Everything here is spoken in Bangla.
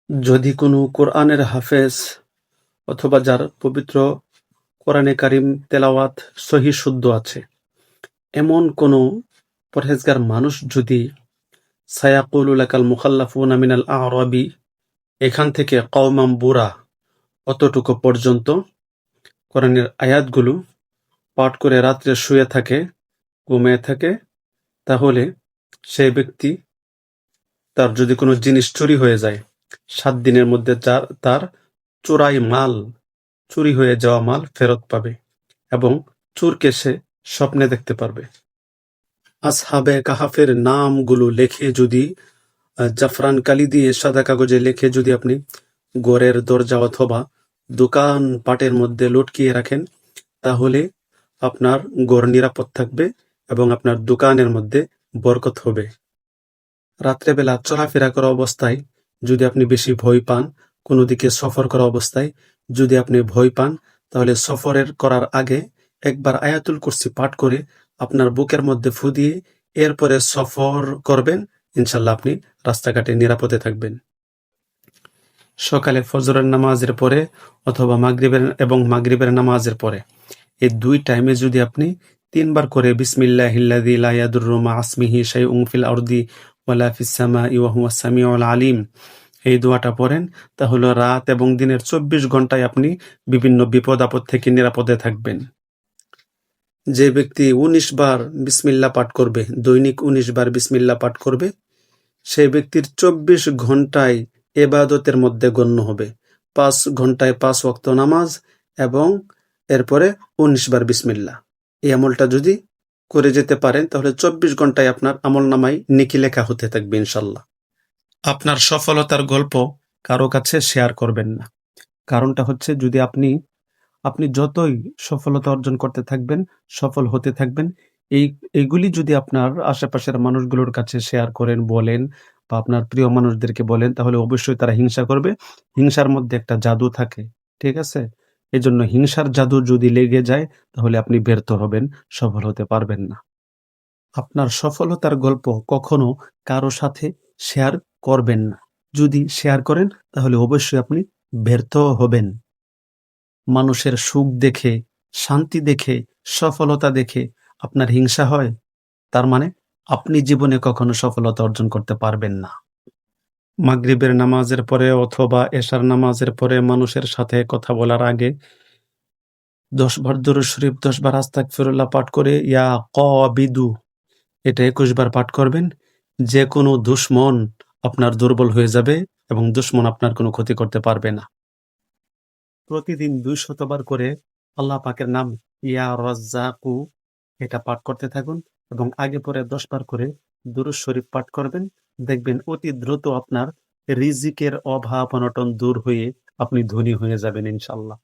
যদি কোনো কোরআনের হাফেজ অথবা যার পবিত্র কোরআনে কারিম তেলাওয়াত সহি শুদ্ধ আছে, এমন কোনো পরহেজগার মানুষ যদি সায়াকুলু লাকাল মুখাল্লাফুনা মিনাল আ'রাবি এখান থেকে কওমাম বুরা অতটুকু পর্যন্ত কোরআনের আয়াতগুলো পাঠ করে রাত্রে শুয়ে থাকে, ঘুমিয়ে থাকে, তাহলে সেই ব্যক্তি তার যদি কোনো জিনিস চুরি হয়ে যায় ৭ দিনের মধ্যে তার চুরি হয়ে যাওয়া মাল ফেরত পাবে এবং চোরকে সে স্বপ্নে দেখতে পারবে। আসহাবে কাহাফের নামগুলো লেখে যদি জাফরান কালি দিয়ে সাদা কাগজে লিখে যদি আপনি ঘরের দরজা অথবা দোকান পাটের মধ্যে লটকিয়ে রাখেন, তাহলে আপনার ঘর নিরাপদ থাকবে এবং আপনার দোকানের মধ্যে বরকত হবে। রাত্রেবেলা চলাফেরা করা অবস্থায় যদি আপনি বেশি ভয় পান, কোনো দিকে সফর করা অবস্থায় যদি আপনি ভয় পান, তাহলে সফরের করার আগে একবার আয়াতুল কুরসি পাঠ করে আপনার বুকের মধ্যে ফু দিয়ে এরপরে সফর করবেন, ইনশাল্লাহ আপনি রাস্তাঘাটে নিরাপদে থাকবেন। সকালে ফজরের নামাজের পরে অথবা মাগরিবের নামাজের পরে এই ২ টাইমে যদি আপনি ৩ বার করে বিসমিল্লাহিল্লাযী লা ইয়াদুররু মা ইসমিহি শাইউন ফিল আরদি ওয়ালা ফিস সামাই ওয়া হুয়াস সামিউল আলিম এই দোয়াটা পড়েন, তাহলে রাত এবং দিনের ২৪ ঘন্টায় আপনি বিভিন্ন বিপদ-আপদ থেকে নিরাপদে থাকবেন। যে ব্যক্তি ১৯ বার বিসমিল্লাহ পাঠ করবে, দৈনিক ১৯ বার বিসমিল্লাহ পাঠ করবে, সেই ব্যক্তির ২৪ ঘন্টায় ইবাদতের মধ্যে গণ্য হবে। ৫ ঘন্টায় ৫ ওয়াক্ত নামাজ এবং এরপরে ১৯ বার বিসমিল্লাহ। এই আমলটা যদি করে যেতে পারেন, তাহলে ২৪ ঘন্টায় আপনার আমলনামায় নেকি লেখা হতে থাকবে ইনশাল্লাহ। আপনার সফলতার গল্প কারো কাছে শেয়ার করবেন না। কারণটা হচ্ছে, যদি আপনি যতই সফলতা অর্জন করতে থাকবেন, সফল হতে থাকবেন, এইগুলি যদি আপনার আশেপাশের মানুষগুলোর কাছে শেয়ার করেন, বলেন বা আপনার প্রিয় মানুষদেরকে বলেন, তাহলে অবশ্যই তারা হিংসা করবে। হিংসার মধ্যে একটা জাদু থাকে, ঠিক আছে? এজন্য হিংসার জাদু যদি লেগে যায়, তাহলে আপনি ব্যর্থ হবেন, সফল হতে পারবেন না। আপনার সফলতার গল্প কখনো কারো সাথে শেয়ার করবেন না। যদি শেয়ার করেন, তাহলে অবশ্যই আপনি ব্যর্থ হবেন। মানুষের সুখ দেখে, শান্তি দেখে, সফলতা দেখে আপনার হিংসা হয়, তার মানে আপনি জীবনে কখনো সফলতা অর্জন করতে পারবেন না। মাগরিবের নামাজের পরে অথবা এশার নামাজের পরে মানুষের সাথে কথা বলার আগে ১০ বার দুরূদ শরীফ, ১০ বার আস্তাগফিরুল্লাহ পাঠ করে ইয়া কাবিদু এটা ২১ বার পাঠ করবেন। যে কোনো দুশমন আপনার দুর্বল হয়ে যাবে এবং দুশমন আপনার কোনো ক্ষতি করতে পারবে না। প্রতিদিন ২০০ বার করে আল্লাহ পাকের নাম ইয়া রাজ্জাকু এটা পাঠ করতে থাকুন এবং আগে পরে ১০ বার করে দুরূদ শরীফ পাঠ করবেন। দেখবেন অতি দ্রুত আপনার রিজিকের অভাব অনটন দূর হয়ে আপনি ধনী হয়ে যাবেন ইনশাআল্লাহ।